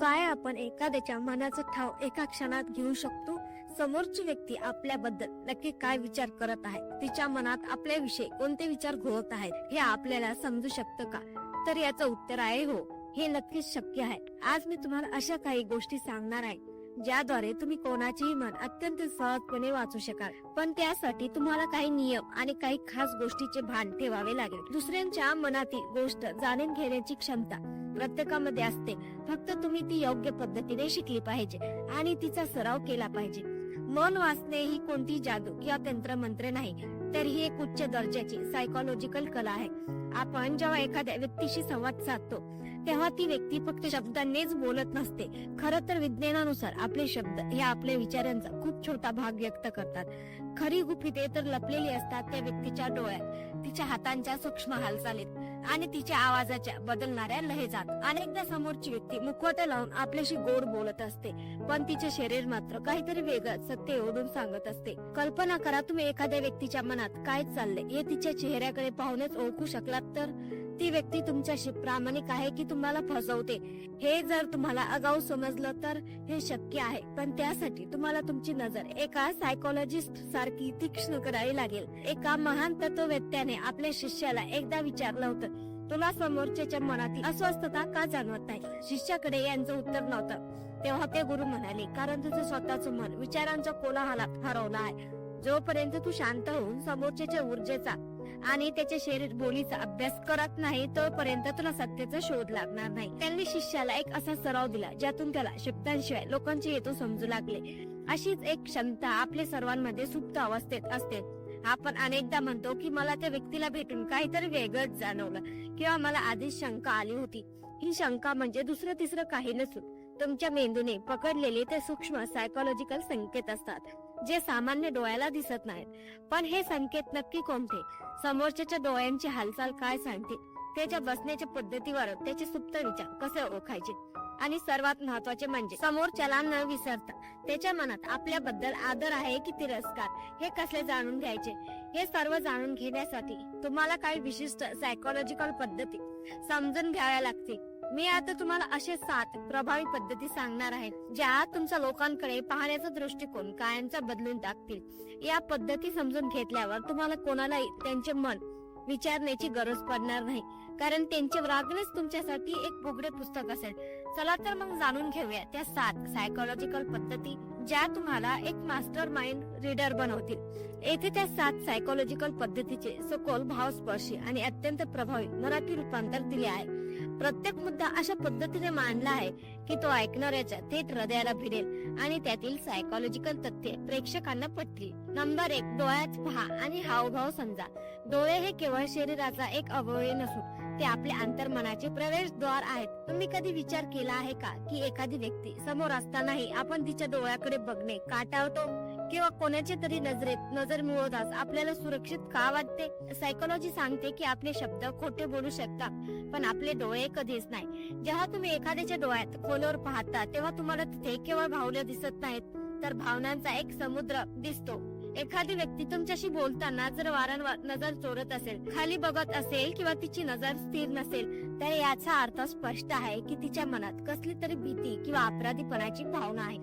काय आपण एखाद्याच्या मनाचा ठाव एका क्षणात घेऊ शकतो? समोरची व्यक्ती आपल्याबद्दल नक्की काय विचार करत आहे, तिच्या मनात आपल्याविषयी कोणते विचार घोळत आहेत, हे आपल्याला समजू शकतं का? तर याचं उत्तर आहे हो, हे नक्कीच शक्य आहे. आज मी तुम्हाला अशा काही गोष्टी सांगणार आहे ज्याद्वारे तुम्ही कोणाचेही मन अत्यंत सहजपणे वाचू शकाल. पण त्यासाठी तुम्हाला काही नियम आणि काही खास गोष्टीचे भान ठेवावे लागेल. दुसऱ्यांच्या मनातील गोष्ट जाणून घेण्याची क्षमता प्रत्येकामध्ये असते, फक्त तुम्ही ती योग्य पद्धतीने शिकली पाहिजे आणि तिचा सराव केला पाहिजे. मन वाचणे ही कोणती जादू किंवा तंत्रमंत्र नाही, तर ही एक उच्च दर्जाची सायकोलॉजिकल कला आहे. आपण जेव्हा एखाद्या व्यक्तीशी संवाद साधतो तेव्हा ती व्यक्ती फक्त शब्दांनीच बोलत नसते. खरं तर विज्ञानानुसार आपले शब्द हे आपल्या विचारांचा खूप छोटा भाग व्यक्त करतात. खरी गुपिते तर लपलेली असतात त्या व्यक्तीच्या डोळ्यात, तिच्या हातांच्या सूक्ष्म हालचालीत आणि तिच्या आवाजाच्या बदलणाऱ्या लहेजात. अनेकदा समोरची व्यक्ती मुखवटा लावून आपल्याशी गोड बोलत असते, पण तिचे शरीर मात्र काहीतरी वेगळं सत्य ओढून सांगत असते. कल्पना करा, तुम्ही एखाद्या व्यक्तीच्या मनात काय चाललंय हे तिच्या चेहऱ्याकडे पाहूनच ओळखू शकलात तर ती व्यक्ती तुमच्याशी प्रामाणिक आहे की तुम्हाला फसवते हे जर तुम्हाला आगाऊ समजलं तर हे शक्य आहे. पण त्यासाठी तुम्हाला तुमची नजर एका सायकोलॉजिस्ट सारखी तीक्ष्ण करावी लागेल. एका महान तत्ववेत्याने आपल्या शिष्याला एकदा विचारलं होतं, तुला समोरच्याच्या मनातील अस्वस्थता का जाणवत नाही? शिष्याकडे यांचं उत्तर नव्हतं. तेव्हा ते गुरु म्हणाले, कारण तुझं स्वतःच मन विचारांच्या कोलाहलात हरवलं आहे. जोपर्यंत तू शांत होऊन समोरच्याच्या ऊर्जेचा आणि त्याच्या शरीर बोलीचा अभ्यास करत नाही तोपर्यंत तुला सत्याचा शोध लागणार नाही. त्यांनी शिष्याला एक असा सराव दिला ज्यातून त्याला शब्दांशिवाय लोकांचे हेतू समजू लागले. अशीच एक क्षमता आपल्या सर्वांमध्ये सुप्त अवस्थेत असते. आपण अनेकदा म्हणतो की मला त्या व्यक्तीला भेटून काहीतरी वेगळंच जाणवलं किंवा मला आधीच शंका आली होती. ही शंका म्हणजे दुसरं तिसरं काही नसून तुमच्या मेंदूने पकडलेले ते सूक्ष्म सायकोलॉजिकल संकेत असतात, जे सामान्य डोळ्याला दिसत नाहीत. पण हे संकेत नक्की कोणते? समोरच्याच्या डोळ्यांची हालचाल काय सांगते, त्याच्या बसण्याच्या पद्धतीवर त्याचे सुप्त विचार कसे ओळखायचे आणि सर्वात महत्वाचे म्हणजे समोरच्याला न विसरता त्याच्या मनात आपल्याबद्दल आदर आहे की तिरस्कार हे कसे जाणून घ्यायचे. हे सर्व जाणून घेण्यासाठी तुम्हाला काही विशिष्ट सायकोलॉजिकल पद्धती समजून घ्याव्या लागतील. मी आता तुम्हाला असे 7 प्रभावी पद्धती सांगणार आहे ज्या तुमचा लोकांकडे पाहण्याचा दृष्टिकोन कायमचा बदलून टाकतील. या पद्धती समजून घेतल्यावर तुम्हाला कोणालाही त्यांचे मन विचारण्याची गरज पडणार नाही, कारण त्यांचे वागणेच तुमच्यासाठी एक उघडे पुस्तक असेल. चला तर मग जाणून घेऊया त्या 7 सायकोलॉजिकल पद्धती ज्या तुम्हाला एक मास्टर माइंड रीडर बनवतील. येथे त्या 7 सायकोलॉजिकल पद्धतीचे सखोल भावस्पर्शी आणि अत्यंत प्रभावी मराठी रूपांतर दिले आहे. प्रत्येक मुद्दा अशा पद्धतीने मांडला आहे की तो ऐकणाऱ्याच्या थेट हृदयाला भिडेल आणि त्यातील सायकोलॉजिकल तथ्ये प्रेक्षकांना पटतील. नंबर 1, डोळ्यात पहा आणि हावभाव समजा. डोळे हे केवळ शरीराचा एक अवयव नसून ते आपल्या अंतर्मनाचे प्रवेशद्वार आहेत. तुम्ही कधी विचार केला आहे का की एखादी व्यक्ती समोर असतानाही आपण तिच्या डोळ्याकडे बघणे का टाळतो किंवा कोणाच्या तरी नजरेत नजर मिळवताच आपल्याला सुरक्षित का वाटते? सायकोलॉजी सांगते की आपले शब्द खोटे बोलू शकतात, पण आपले डोळे कधीच नाही. जेव्हा तुम्ही एखाद्याच्या डोळ्यात खोलवर पाहता तेव्हा तुम्हाला तिथे केवळ भावना दिसत नाहीत, तर भावनांचा एक समुद्र दिसतो. एखादी व्यक्ती तुमच्याशी बोलताना जर वारंवार नजर चोरत असेल, खाली बघत असेल किंवा तिची नजर स्थिर नसेल, तर याचा अर्थ स्पष्ट आहे की तिच्या मनात कसली तरी भीती किंवा अपराधीपणाची भावना आहे.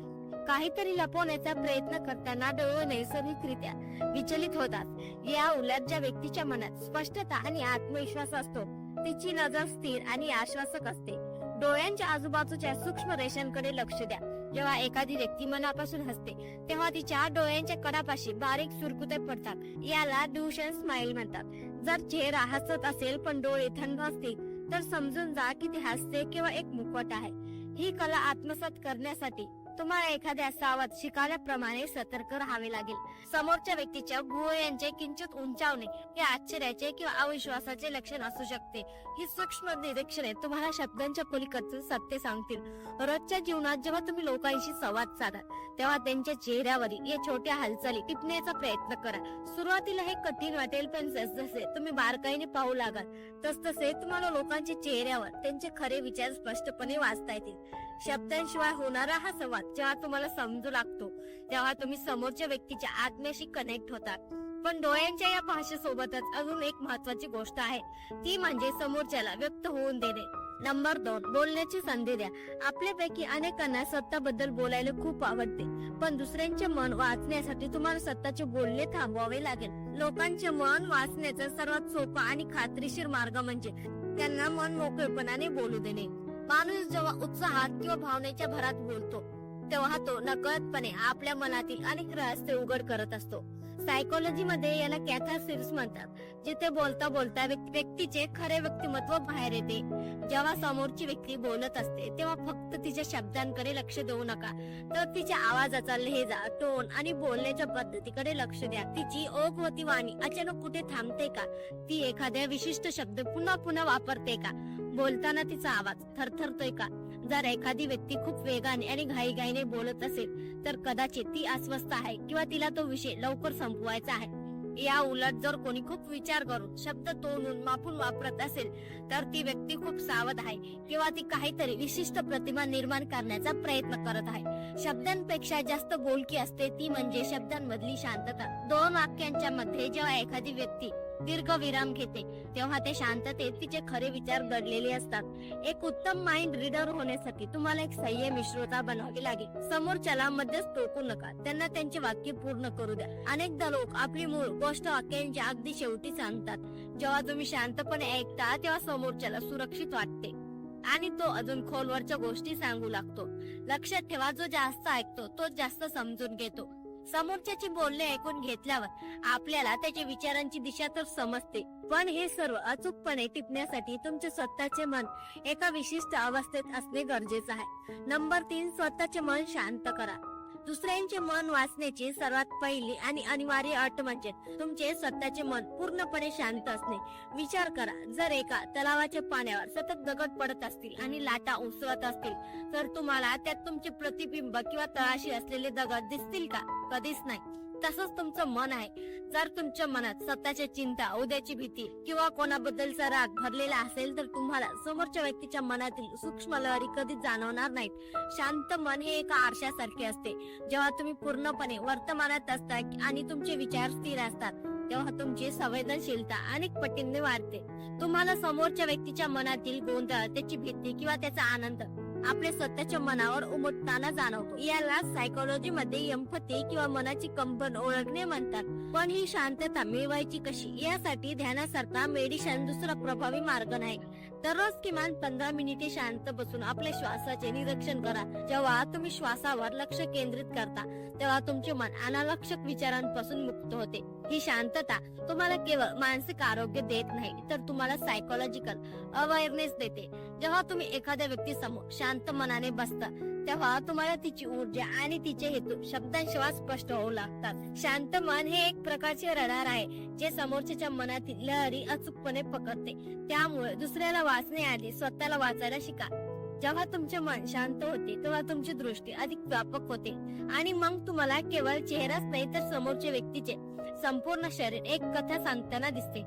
काहीतरी लपवण्याचा प्रयत्न करताना डोळे नैसर्गिकरित्या विचलित होतात. या उलट ज्या व्यक्तीच्या मनात स्पष्टता आणि आत्मविश्वास असतो तिची नजर स्थिर आणि आश्वासक असते. डोळ्यांच्या आजूबाजूच्या सूक्ष्म रेषांकडे लक्ष द्या. जेव्हा एखादी व्यक्ती मनापासून हसते तेव्हा तिच्या डोळ्यांच्या कडापाशी बारीक सुरकुते पडतात. याला ड्युशेन स्माइल म्हणतात. जर चेहरा हसत असेल पण डोळे थंड असतील तर समजून जा की ती हसते किंवा एक मुखवटा आहे. ही कला आत्मसात करण्यासाठी तुम्हाला एखाद्या सावध शिकाल्याप्रमाणे सतर्क राहावे लागेल. समोरच्या व्यक्तीच्या भुवयांचे किंचित उंचावणे हे आश्चर्याचे किंवा अविश्वासाचे लक्षण असू शकते. ही सूक्ष्म निरीक्षणे तुम्हाला शब्दांच्या पलीकडचे सत्य सांगतील. रोजच्या जीवनात जेव्हा तुम्ही लोकांशी संवाद साधा तेव्हा त्यांच्या चेहऱ्यावरील या छोट्या हालचाली टिपण्याचा प्रयत्न करा. सुरुवातीला हे कठीण वाटेल, पण जसजसे तुम्ही बारकाईने पाहू लागाल तसतसे तुम्हाला लोकांच्या चेहऱ्यावर त्यांचे खरे विचार स्पष्टपणे वाचता येतील. शब्दांशिवाय होणारा हा संवाद जेव्हा तुम्हाला समजू लागतो तेव्हा तुम्ही समोरच्या व्यक्तीच्या आत्म्याशी कनेक्ट होतात. पण डोळ्यांच्या या भाषेसोबतच अजून एक महत्वाची गोष्ट आहे, ती म्हणजे समोरच्याला व्यक्त होऊन देणे. नंबर 2, बोलण्याची संधी द्या. आपल्यापैकी अनेकांना स्वतःबद्दल बोलायला खूप आवडते, पण दुसऱ्यांचे मन वाचण्यासाठी तुम्हाला स्वतःचे बोलणे थांबवावे लागेल. लोकांचे मन वाचण्याचा सर्वात सोपा आणि खात्रीशीर मार्ग म्हणजे त्यांना मन मोकळेपणाने बोलू देणे. माणूस जेव्हा उत्साहात किंवा भावनेच्या भरात बोलतो तेव्हा तो नकळतपणे आपल्या मनातील अनेक रहस्य उघड करत असतो. सायकोलॉजी मध्ये याला कॅथार्सिस म्हणतात, जिथे बोलता बोलता व्यक्तीचे खरे व्यक्तिमत्व बाहेर येते. जेव्हा समोरची व्यक्ती बोलत असते तेव्हा फक्त तिच्या शब्दांकडे लक्ष देऊ नका, तर तिच्या आवाजाचा लहेजा, टोन आणि बोलण्याच्या पद्धतीकडे लक्ष द्या. तिची ओघवती वाणी अचानक कुठे थांबते का? ती एखाद्या विशिष्ट शब्द पुन्हा पुन्हा वापरते का? बोलताना तिचा आवाज थरथरतोय का? जर एखादी व्यक्ती खूप वेगाने आणि घाईघाईने बोलत असेल तर कदाचित ती अस्वस्थ आहे किंवा तिला तो विषय लवकर संपवायचा आहे. या उलट जर कोणी खूप विचार करून शब्द तोडून मापून वापरत असेल तर ती व्यक्ती खूप सावध आहे किंवा ती काहीतरी विशिष्ट प्रतिमा निर्माण करण्याचा प्रयत्न करत आहे. शब्दांपेक्षा जास्त बोलकी असते ती म्हणजे शब्दांमधली शांतता. 2 वाक्यांच्या मध्ये जेव्हा एखादी व्यक्ती दीर्घ विराम घेते तेव्हा ते शांततेत तिचे खरे विचार दडलेले असतात. एक उत्तम माइंड रीडर होण्यासाठी तुम्हाला एक संयमी श्रोता बनावे लागेल. समोरच्याला मध्येच टोकू नका, त्यांना त्यांचे वाक्य पूर्ण करू द्या. अनेकदा लोक आपली मूळ गोष्ट वाक्यांच्या अगदी शेवटी सांगतात. जेव्हा तुम्ही शांतपणे ऐकता तेव्हा समोरच्याला सुरक्षित वाटते आणि तो अजून खोलवरच्या गोष्टी सांगू लागतो. लक्षात ठेवा, जो जास्त ऐकतो तोच जास्त समजून घेतो. समोरच्याचे बोलणे ऐकून घेतल्यावर आपल्याला त्याच्या विचारांची दिशा तर समजते, पण हे सर्व अचूकपणे टिपण्यासाठी तुमचे स्वतःचे मन एका विशिष्ट अवस्थेत असणे गरजेचे आहे. नंबर 3, स्वतःचे मन शांत करा. दुसऱ्यांचे मन वाचण्याची सर्वात पहिली आणि अनिवार्य अट म्हणजे तुमचे स्वतःचे मन पूर्णपणे शांत असणे. विचार करा, जर एका तलावाच्या पाण्यावर सतत दगड पडत असतील आणि लाटा उसळत असतील तर तुम्हाला त्यात तुमचे प्रतिबिंब किंवा तळाशी असलेले दगड दिसतील का? कधीच नाही. तसंच तुमचं मन आहे. जर तुमच्या मनात स्वतःच्या चिंता, उद्याची भीती किंवा कोणाबद्दलचा राग भरलेला असेल तर तुम्हाला समोरच्या व्यक्तीच्या मनातील सूक्ष्म लहरी कधीच जाणवणार नाहीत. शांत मन हे एका आरशासारखे असते. जेव्हा तुम्ही पूर्णपणे वर्तमानात असता आणि तुमचे विचार स्थिर असतात तेव्हा तुमची संवेदनशीलता अनेक पटींनी वाढते. तुम्हाला समोरच्या व्यक्तीच्या मनातील गोंधळ, त्याची भीती किंवा त्याचा आनंद आपल्या स्वतःच्या मनावर उमटताना जाणवतो. याला सायकोलॉजी मध्ये एम्पथी किंवा मनाची कंपन ओळखणे म्हणतात. पण ही शांतता मिळवायची कशी? यासाठी ध्यानासारखा मेडिटेशन दुसरा प्रभावी मार्ग नाही. दररोज किमान 15 मिनिटे शांत बसून आपल्या श्वासाचे निरीक्षण करा. जेव्हा तुम्ही श्वासावर लक्ष केंद्रित करता तेव्हा तुमचे मन अनावश्यक विचारांपासून मुक्त होते. ही शांतता तुम्हाला केवळ मानसिक आरोग्य देत नाही तर तुम्हाला सायकोलॉजिकल अवेअरनेस देते. जेव्हा तुम्ही एखाद्या व्यक्तीसमोर शांत मनाने बसता तेव्हा तुम्हाला तिची ऊर्जा आणि तिचे हेतू शब्दांशिवाय स्पष्ट होऊ लागतात. शांत मन हे एक प्रकारचे रडार आहे जे समोरच्याच्या मनातील लहरी अचूकपणे पकडते. त्यामुळे दुसऱ्याला वाचण्याआधी स्वतःला वाचायला शिका. जेव्हा तुमचे मन शांत होते तेव्हा तुमची दृष्टी अधिक व्यापक होते आणि मग तुम्हाला केवळ चेहराच नाही तर समोरच्या व्यक्तीचे संपूर्ण शरीर एक कथा सांगताना दिसते.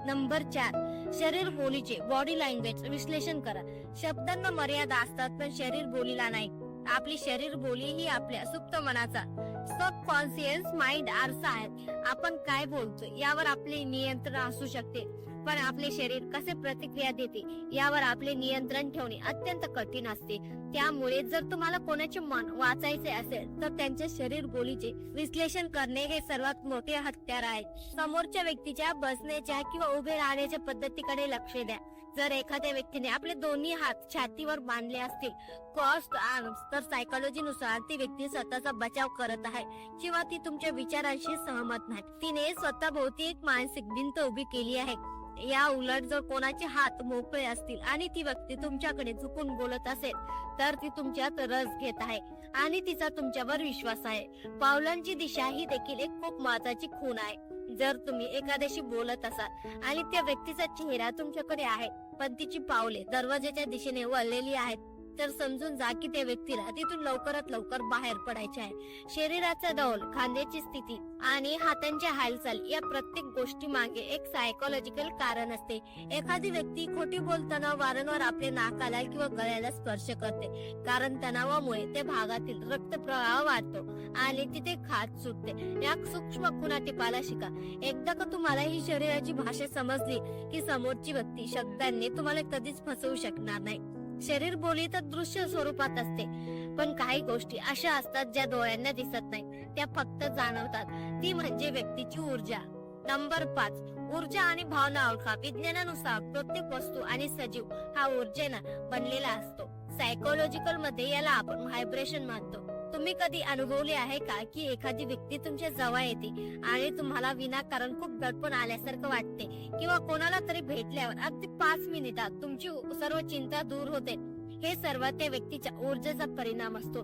नंबर 4, शरीर बोलीचे बॉडी लँग्वेज विश्लेषण करा. शब्दांना मर्यादा असतात पण शरीर बोलीला नाही. आपली शरीर बोली ही आपल्या सुप्त मनाचा सबकॉन्शियस माइंड आरसा आहे. आपण काय बोलतोय यावर आपले नियंत्रण असू शकते, पण आपले शरीर कसे प्रतिक्रिया देते यावर आपले नियंत्रण ठेवणे अत्यंत कठीण असते. त्यामुळे जर तुम्हाला कोणाचे मन वाचायचे असेल तर त्यांच्या शरीर बोलीचे विश्लेषण करणे हे सर्वात मोठे हत्यार आहे. समोरच्या व्यक्तीच्या बसण्याच्या किंवा उभे राहण्याच्या पद्धतीकडे लक्ष द्या. जर एखाद्या व्यक्तीने आपले दोन्ही हात छातीवर बांधले असतील, क्रॉस्ड आर्म्स, तर सायकोलॉजीनुसार ती व्यक्ती स्वतःचा बचाव करत आहे किंवा ती तुमच्या विचारांशी सहमत नाही. तिने स्वतःभोवती एक मानसिक भिंत उभी केली आहे. या उलट जर कोणाचे हात मोकळे असतील आणि ती व्यक्ती तुमच्याकडे झुकून बोलत असेल तर ती तुमच्यात रस घेत आहे आणि तिचा तुमच्यावर विश्वास आहे. पावलांची दिशा ही देखील एक खूप महत्वाची खूण आहे. जर तुम्ही एखाद्याशी बोलत असाल आणि त्या व्यक्तीचा चेहरा तुमच्याकडे आहे पण तिची पावले दरवाजाच्या दिशेने वळलेली आहेत तर समजून जा की त्या व्यक्तीला तिथून लवकरात लवकर बाहेर पडायचे आहे. शरीराचा डौल, खांद्याची स्थिती आणि हातांच्या हालचाल या प्रत्येक गोष्टी मागे एक सायकोलॉजिकल कारण असते. एखादी व्यक्ती खोटी बोलताना वारंवार आपल्या नाकाला किंवा गळ्याला स्पर्श करते, कारण तणावामुळे त्या भागातील रक्तप्रवाह वाढतो आणि तिथे खाज सुटते. या सूक्ष्म खुणा टिपायला शिका. एकदा का तुम्हाला ही शरीराची भाषा समजली की समोरची व्यक्ती शब्दांनी तुम्हाला कधीच फसवू शकणार नाही. शरीर बोली तर दृश्य स्वरूपात असते, पण काही गोष्टी अशा असतात ज्या डोळ्यांना दिसत नाही, त्या फक्त जाणवतात. ती म्हणजे व्यक्तीची ऊर्जा. नंबर 5, ऊर्जा आणि भावना ओळखा. विज्ञानानुसार प्रत्येक वस्तू आणि सजीव हा ऊर्जेनं बनलेला असतो. सायकोलॉजिकल मध्ये याला आपण व्हायब्रेशन मानतो. तुम्ही कधी अनुभवले आहे का की एखादी व्यक्ती तुमच्या जवळ येते आणि तुम्हाला विनाकारण खूप दडपण आल्यासारखं वाटते, किंवा कोणाला तरी भेटल्यावर अगदी 5 मिनिटात तुमची सर्व चिंता दूर होते? हे सर्व त्या व्यक्तीच्या ऊर्जेचा परिणाम असतो.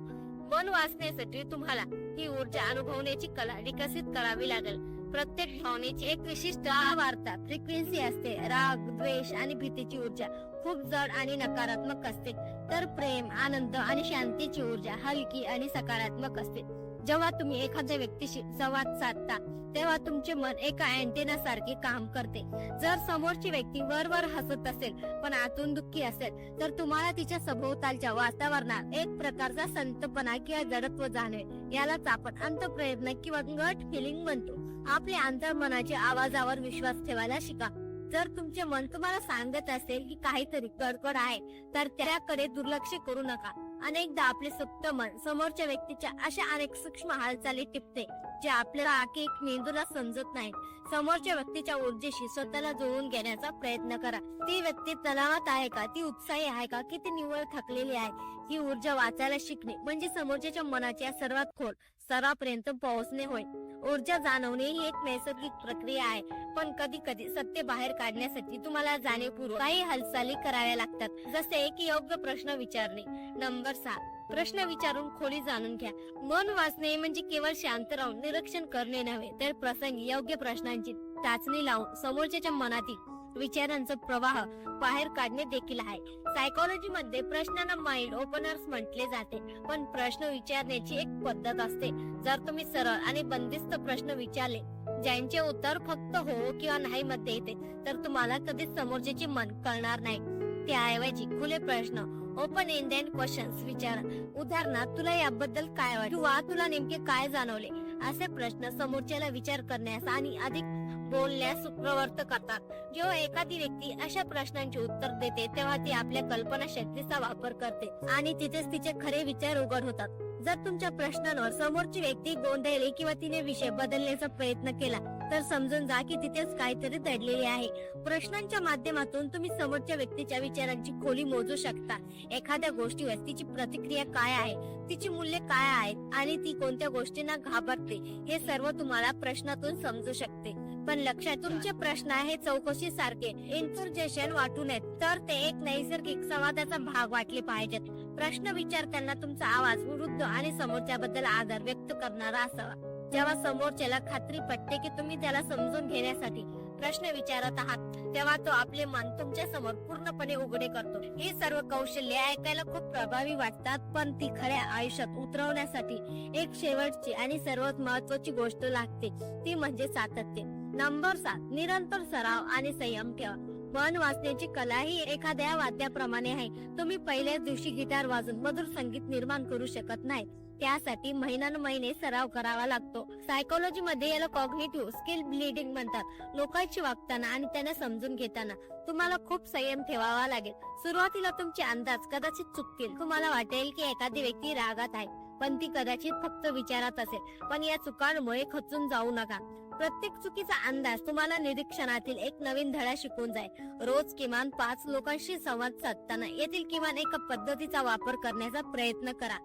मन वाचण्यासाठी तुम्हाला ही ऊर्जा अनुभवण्याची कला विकसित करावी लागेल. प्रत्येक भावनेची एक विशिष्ट वार्ता फ्रिक्वेन्सी असते. राग, द्वेष आणि भीतीची ऊर्जा खूप जड आणि नकारात्मक असते, तर प्रेम, आनंद आणि शांतीची ऊर्जा हलकी आणि सकारात्मक असते. जेव्हा तुम्ही एखाद्या व्यक्तीशी संवाद साधता तेव्हा तुमचे मन एका अँटेना सारखे काम करते. जर समोरची व्यक्ती वरवर हसत असेल पण आतून दुःखी असेल, तर तुम्हाला तिच्या सभोवतालच्या वातावरणात एक प्रकारचा संतपणा किंवा जडत्व जाणवेल. यालाच आपण अंतःप्रयत्न किंवा गट फिलिंग म्हणतो. आपल्या अंतर्मनाच्या आवाजावर विश्वास ठेवायला शिका. जर तुमचे मन तुम्हाला सांगत असेल की काहीतरी गडबड आहे, तर त्याकडे दुर्लक्ष करू नका. अनेकदा आपले सुप्त मन समोरच्या व्यक्तीच्या अशा अनेक सूक्ष्म हालचाली टिपते जे आपल्याला एक मेंदूला समजत नाही. समोरच्या व्यक्तीच्या ऊर्जेशी स्वतःला जुळवून घेण्याचा प्रयत्न करा. ती व्यक्ती तणावात आहे का, ती उत्साही आहे का, की ती निव्वळ थकलेली आहे? ही ऊर्जा वाचायला शिकणे म्हणजे समोरच्या मनाच्या सर्वात खोल स्तरापर्यंत पोहोचणे होय. ऊर्जा जाणवणे ही एक नैसर्गिक प्रक्रिया आहे, पण कधी कधी सत्य बाहेर काढण्यासाठी तुम्हाला जाणीवपूर्वक काही हालचाली कराव्या लागतात, जसे की योग्य प्रश्न विचारणे. नंबर 6, प्रश्न विचारून खोली जाणून घ्या. मन वाचणे म्हणजे केवळ शांत राहून निरीक्षण करणे नव्हे, तर प्रसंगी योग्य प्रश्नांची चाचणी लावून समोरच्या मनातील विचारांचा प्रवाह बाहेर काढणे देखील आहे. सायकोलॉजी मध्ये प्रश्नांना माइंड ओपनर्स म्हटले जाते, पण प्रश्न विचारण्याची एक पद्धत असते. जर तुम्ही सरळ आणि बंदिस्त प्रश्न विचारले ज्यांचे उत्तर फक्त हो किंवा नाही मध्ये येते, तर तुम्हाला कधीच समोरच्याचे मन कळणार नाही. त्याऐवजी खुले प्रश्न, ओपन एंडेड क्वेश्चन्स विचारा. उदाहरणार्थ, तुला याबद्दल काय वाटते किंवा तुला नेमके काय जाणवले? असे प्रश्न समोरच्याला विचार करण्यास आणि अधिक बोलण्यास प्रवृत्त करतात. जेव्हा एखादी व्यक्ती अशा प्रश्नांचे उत्तर देते तेव्हा ती आपल्या कल्पना शक्तीचा वापर करते आणि तिथेच तिचे खरे विचार उघड होतात. जर तुमच्या प्रश्नांवर समोरची व्यक्ती गोंधळली किंवा तिने विषय बदलण्याचा प्रयत्न केला, तर समजून जा की तिथेच काहीतरी दडलेले आहे. प्रश्नांच्या माध्यमातून तुम्ही समोरच्या व्यक्तीच्या विचारांची खोली मोजू शकता. एखाद्या गोष्टीवर तिची प्रतिक्रिया काय आहे, तिची मूल्य काय आहेत आणि ती कोणत्या गोष्टींना घाबरते, हे सर्व तुम्हाला प्रश्नातून समजू शकते. पण लक्षात, तुमचे प्रश्न हे चौकशी सारखे इंटरजेक्शन वाटू नयेत, तर ते एक नैसर्गिक संवादाचा भाग वाटले पाहिजेत. प्रश्न विचारताना तुमचा आवाज वृद्ध आणि समोरच्याबद्दल आदर व्यक्त करणारा असावा. जेव्हा समोरच्याला खात्री पटते की तुम्ही त्याला समजून घेण्यासाठी प्रश्न विचारत आहात, तेव्हा तो आपले मन तुमच्या समोर पूर्णपणे उघडे करतो. हे सर्व कौशल्य ऐकायला खूप प्रभावी वाटतात, पण ती खऱ्या आयुष्यात उतरवण्यासाठी एक शेवटची आणि सर्वात महत्वाची गोष्ट लागते, ती म्हणजे सातत्य. नंबर 7, निरंतर सराव आणि संयम ठेवा. मन वाचण्याची कला ही एखाद्या वाद्याप्रमाणे आहे. तुम्ही पहिल्याच दिवशी गिटार वाजून मधुर संगीत निर्माण करू शकत नाही. त्यासाठी महिने सराव करावा लागतो. सायकोलॉजी मध्ये याला कॉग्निटिव्ह स्किल बिल्डिंग म्हणतात. लोकांशी वागताना आणि त्यांना समजून घेताना तुम्हाला खूप संयम ठेवावा लागेल. सुरुवातीला तुमचे अंदाज कदाचित चुकतील. तुम्हाला वाटेल की एखादी व्यक्ती रागात आहे, पण ती कदाचित फक्त विचारात असेल. पण या चुकांमुळे खचून जाऊ नका. प्रत्येक चुकीचा अंदाज तुम्हाला निरीक्षणातील एक नवीन धडा शिकून जाईल. रोज किमान 5 लोकांशी संवाद साधताना येथील किमान एका पद्धतीचा वापर करण्याचा प्रयत्न करा.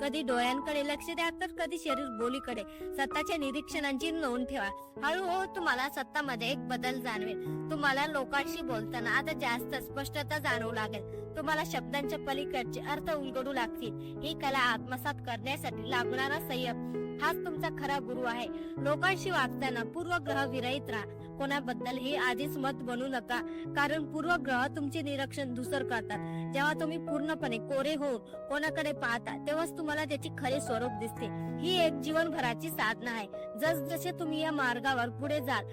कधी डोळ्यांकडे लक्ष द्या, तर कधी शरीर बोलीकडे. स्वतःच्या निरीक्षणांची नोंद ठेवा. हळूहळू तुम्हाला स्वतःमध्ये एक बदल जाणवेल. तुम्हाला लोकांशी बोलताना आता जास्त स्पष्टता जाणवू लागेल. तुम्हाला शब्दांच्या पलीकडचे अर्थ उलगडू लागतील. ही कला आत्मसात करण्यासाठी लागणारा संयम हाच तुमचा खरा गुरु आहे. लोकांशी वागताना पूर्वग्रह विरहित राहा. कोणाबद्दल हे आधीच मत बनू नका, कारण पूर्वग्रह तुमचे निरीक्षण धूसर करतात. जेव्हा तुम्ही पूर्णपणे कोरे होऊन कोणाकडे पाहता तेव्हाच तुम्हाला त्याचे खरे स्वरूप दिसते. ही एक जीवनभराची साधना आहे. जसजसे तुम्ही या मार्गावर पुढे जाल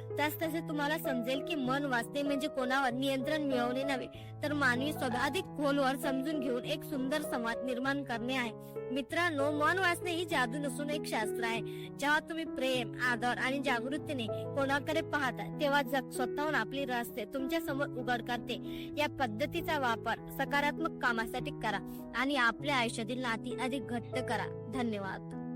तसे तुम्हाला समजेल की मन वाचणे म्हणजे कोणावर नियंत्रण मिळवणे नव्हे, तर मानवी स्वभाव अधिक खोलवर समजून घेऊन एक सुंदर संवाद निर्माण करणे आहे. मित्रांनो, मन वाचणे ही जादू नसून एक शास्त्र आहे. जेव्हा तुम्ही प्रेम, आदर आणि जागृतीने कोणाकडे पाहता तेव्हा जग स्वतःहून आपली रहस्य तुमच्या समोर उघड करते. या पद्धतीचा वापर सकारात्मक कामासाठी करा आणि आपल्या आयुष्यातील नाती अधिक घट्ट करा. धन्यवाद.